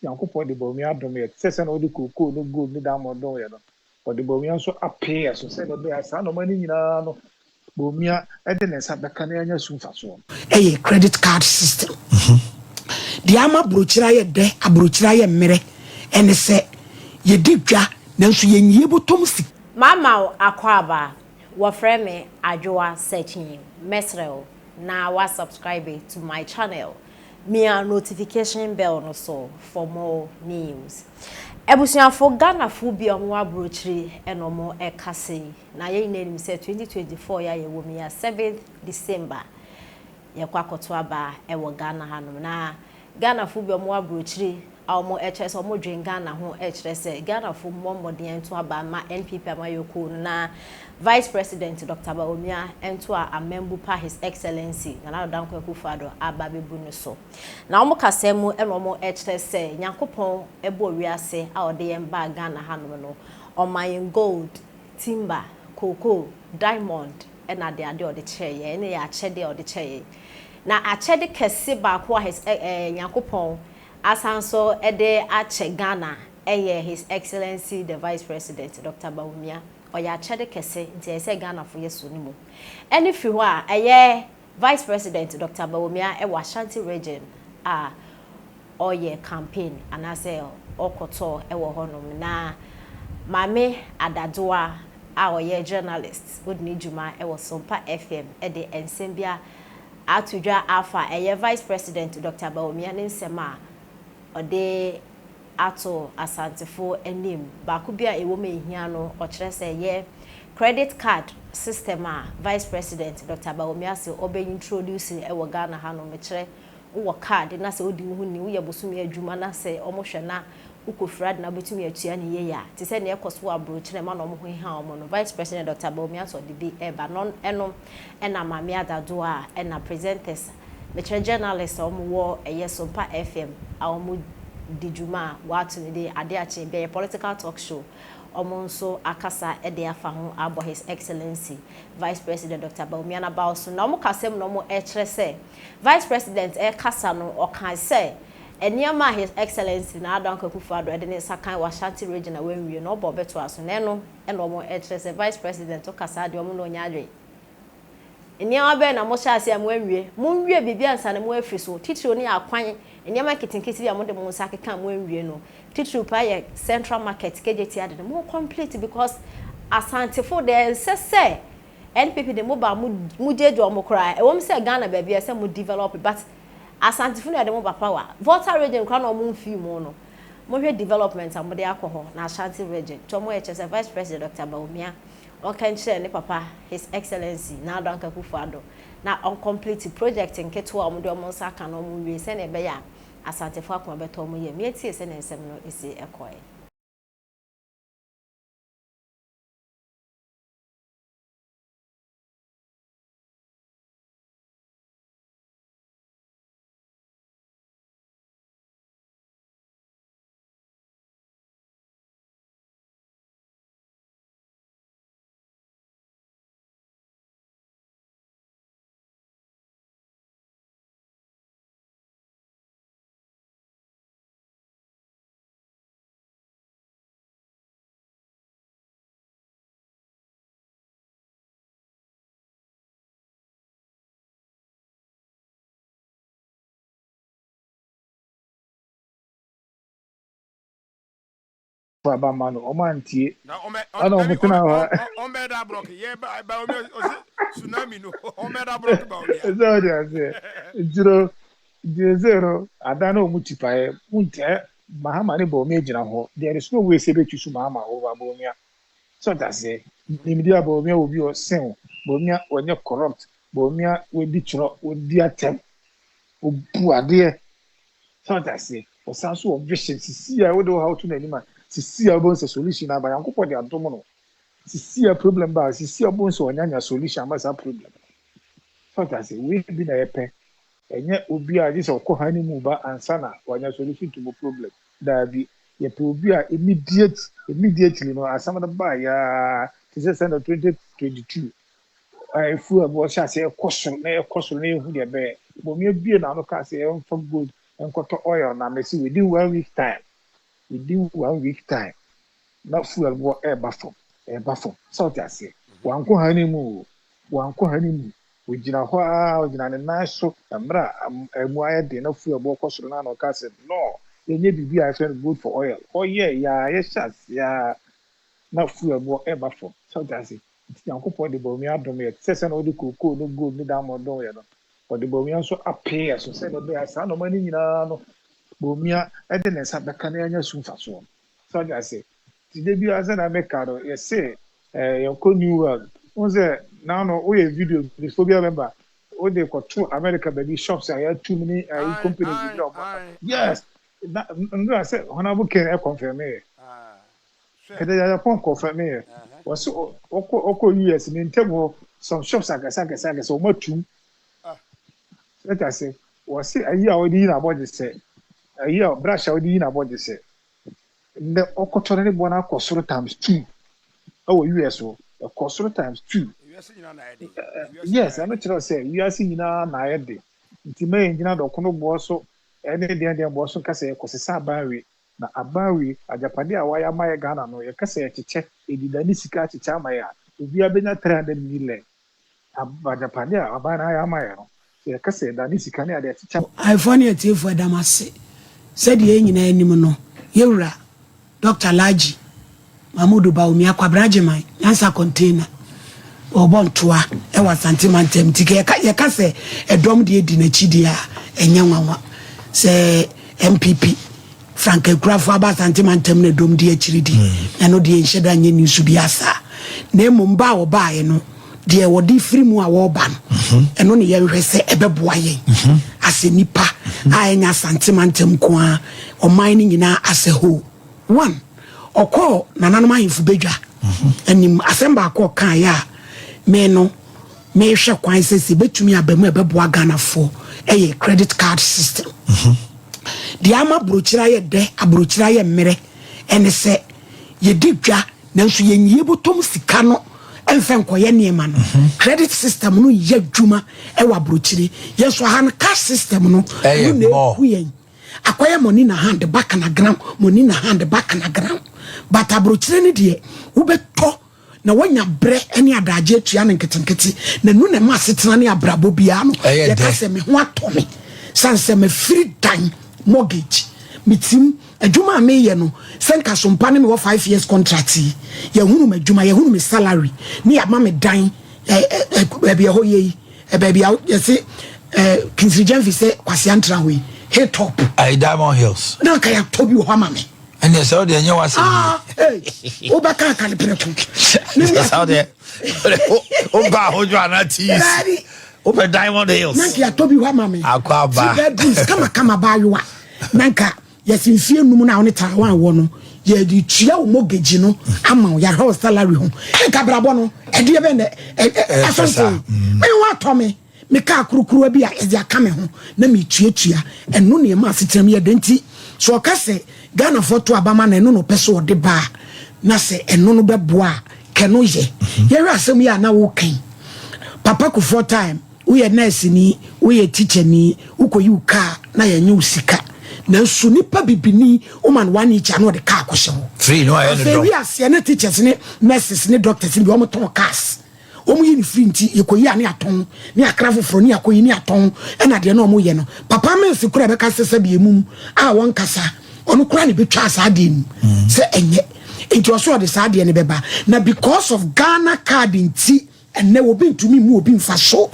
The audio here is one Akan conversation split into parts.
Yankopɔn de Bawumia adom yɛ sɛ sɛ na ɔde koko no gold ne diamond dom yɛ no ɔde Bawumia nso apɛ so sɛ na bɛyɛ saa nɔɔma no nyinaa no Bawumia de ne nsa bɛka na anya so mfasoɔ ɛyɛ credit card system the ama brochira yɛ dɛ abrochira yɛ mmere ɛne sɛ yɛdi dwa nanso yɛnyie botom si mama akwaba wɔfrɛ me adwoa searching mesrel na wa subscribe to my channel mia notification bell no so for more news ebusuafo Ghana-fo bi omo abrochiri enomo ekase na ye nanim say 2024 ya ye wo mi ya 7th December ye kwakoto aba ewo Ghana hanom na Ghana-fo bi omo abrochiri omo eches omo dwen Ghana ho echere say Ghana-fo mommodien to aba ma NPP amayoko na Vice President Dr. Bawumia ento a member pa His Excellency na Danko Akufo-Addo aba bebu no so na omo kasemu eno omo echere say Nyankopon ebo wiase a ode yem ba Ghana hanom no omayen gold timber cocoa diamond na de ade ode cheye na ya achede ode cheye na achede kese ba ko His Nyankopon asanso ede ache Ghana His Excellency the Vice President Dr. Bawumia oya achede kese nti ese Ghana fo yeso ni mu eni fi ho a Vice President Dr. Bawumia Ashanti region a oye campaign anase okoto wo honom na mame adadoa a oye journalist odni juma wo Sompa FM de ensembia atudwa afa Vice President Dr. Bawumia ne nsema ode ato asantefo enim ba ku bia ewo me hia no o kire se credit card system a Vice President Dr. Bawumia se obe introduce ewo Ghana ha no me kire wo card na se odi hu ni wo ye bosumi adwuma na se omo hwe na ukofrad na betumi atua ne ye ya te se ne ekoso abro kire ma no mo ho ha omo no Vice President Dr. Bawumia so de bi eba non eno na mame adado a na presenters me kire journalist omo wo Sompa FM a omo dijuma watu ne de ade ache be political talk show omonso akasa ede afa ho abo His Excellency Vice President Dr. Bawumia na baoso na mo kasem no mo kire se Vice President kasa no okan se eniama His Excellency na Danko Akufo-Addo ede ne sakan Ashanti region na wenwie no obo beto aso na no mo kire se Vice President okasa de omo no nyadwe eniama be na mo sha ase am wenwie mo nwie bibia nsa na mo afiri so titiro ne akwan eniama kitinkiti ya mo de mo nsa keka mo wenwie no titiri pa ye Central Market KJT ade mo complete because Asante for the say NPP de mo ba mo jejo mo kra e wom say Ghana ba bia say mo develop but Asante for de mo ba power Volta region kwa no mo mfi mo no mo hwe development am de akọ na Ashanti region to mo say Vice President Dr. Bawumia can share ne papa His Excellency na Danko Akufo-Addo na on complete project nketo a mo de mo nsa ka no mo wie se na be ya asantefo akoma beto mo ye me tie se na nsem no esi ekoe Baba no omantie ana omutena ha omeda block ye Bawumia tsunami no omeda block Bawumia ezori ase zero adana omutipae munte mahama ne Bawumia gina ho there is no way say betusu mahama over Bawumia so that say nimdia Bawumia obi o sen Bawumia onye corrupt Bawumia we di chro we di atem obu ade so that say osanso of vision see I would know how to na anima see about a solution aba Yankopɔn de adom no see a problem ba see about so onyanya solution ba sa problem so that say we be na yepe enye obi a this okɔ hani mu ba ansa na wanya solution to the problem da bi yepe obi a immediately no asama da ba ya this is in 2022 fu abo sha say question na question na ehu de be Bawumia bie na no ka say for good enkoto oil na me see within 1 week time. Within 1 week time. Na fuel bo e ba fom. So that say, wanko hanimu, we jina ho we jina ne nan so emra emu aye de na fuel bo kosoro na no ka say no, yenye bibi I friend good for oil. Oh yeah, yes ya na fuel bo e ba fom. So that say, Yankopon de Bawumia adom ye sese na odi koko no gold ni dam odon ye no. But the Bawumia so appear so say no be asa no mani nyina no Bawumia e de nsa beka na anya sunfa so. So that say today bi asa na make ado you say your new world. Won say now no we video before be remember o de ko to America baby shops are too many companies you know. Yes. That say honorable can confirm me. Kede ya pon confirm me. Was oko US in table some shops agasa so matum. Let us say was say a year already in about this say a year brush already in about this say the oko tore bona kosoro times 2 oh US o kosoro times 2 yes I know say US nyina na yede ntima nyina do kono bo so ene de bo so kasa e kosesa banwe na abanwe ajapade a waya maye Ghana no ye kasa ye cheche edidani sika cheche amaye obi abenya 300 million ajapade a abana ya maye no ye kasa edani sika ne ade cheche iPhone ye for damase said ye nyina anim no yewura Dr. Laji Mamudu Bawumia kwabrajeman yansa container obontoa e wa santimantem tike ye kasa edom de edi na chidi a enyanwanwa se MPP Frank Grafo aba santimantem na dom de achiridi eno de enhyeda nye nisu biasa na emumba wo baaye no de wodi firi mu a wo ba no eno ne ye hwese ebeboa yen ase nipa a enya santimantem ko a o mining nyina ase ho one okọ nananom ahemfu bedwa anim asemba akọ kan ya me no me hwe kwan sese betumi abamu ebeboa ganafo eye credit card system di ama brochira ye de abrochira ye mmere ene se ye digwa nanso ye nyi botom sika no emfe nkoye niema no credit system no ye dwuma e wa brochire ye so han cash system no ne ku yen akoye money na hand back na gram money na hand back na gram but abrochire ni de wo beto na wanya bre ene adaje tua ne nketenkete na nu ne ma setena ne abrabo bia no ye ka se me ho atome sanse me free dan mortgage mitim adwuma me ye no senka so mpa ne me 5 years contract ye hunu me adwuma ye hunu me salary ne ya ma me dan bia ho ye bia ye se Kingsley Jenvi se kwase antra ho hit top I Diamond Hills na ka ya tobi ho ma me and yes all the anya was o ba ka ka le preku yes all the o ba ho jo anati Open Diamond Hills. Nanka ya tobi wa mame. Akwaba. Kama ba yowa. Nanka yesimfie num na woni Taiwan wo no. Ye di tua wo mortgage no ama ya house salary ho. Nka brabo no e de be ne asonto. Me wa to me ka kurukuru bi a e dia ka me ho na me tuatua eno ne ma asetrem ye denti. So ka se Ghana foto abama na eno no peso de ba na se eno no beboa keno ye. Ye wi asem ya na wo kan. Papa ku for time we nurse ni we teacher ni ukoyi uka na ya nyu sika na nso nipa bibini woman one each no de car ko hye free no I don't we ase na teachers ni nurses ni doctors ni omo ton cars omo yi ni free nti yekoyi ani aton ni akra foforo ni akoyi ni aton e na de na omo ye no papa men se kura be ka sesa bi emum a won kasa onu kura ni betwa asa de mu se enye enti oso de sa de ne beba na because of Ghana card nti and ne will be to me more being for so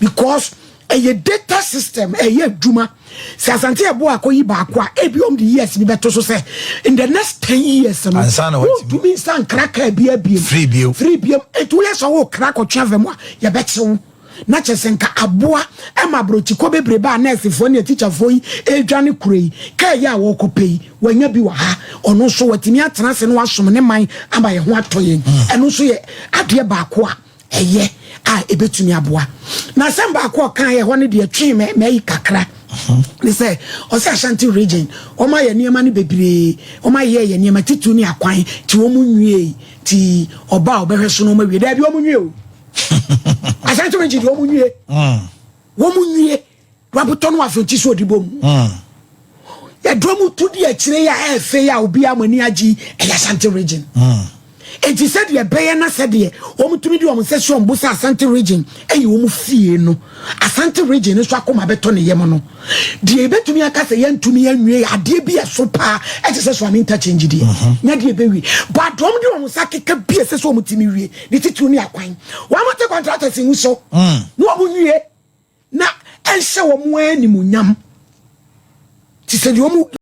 because a data system a year duma sasante abo akoyi ba akwa ebiom the years bi beto so say in the next 10 years no to me san kraka bia free bio it will so wo kraka twave mo ya betew na chesenka aboa e ma brochi ko bebre ba nurse fo ne teacher fo yi edwane kurei ka ya wo kopei wanya bi wa ha ono so watimi atena se no wasom ne man aba ye ho atoyen eno so ye ade ba akwa eye a ebetumi aboa na samba akọ kan ye ho ne de atwi me yi kakra ni say o say Ashanti region o ma ye niema ni bebre o ma ye niema titu ni akwan ti wo mu nwie ti oba obehwe so no ma wie da bi o mu nwie o Ashanti region wo mu nwie wo mu nwie wabuto no afoti so odibo mu ya dromu to di akire ya efe ya obi amani agi Ashanti region enti said ye beye na said ye omutumi di omsession busa Ashanti region eyi omu fie no Ashanti region so akoma beto ne yem no de betumi aka se ye ntumi anwie ade bi eso pa e se so am interchange die nya de be wi but drum di omsa keka bi se so omutimi wie ni titu ni akwan wa mote contractors in so no omunwie na enhye wo mo animunyam ti se di omu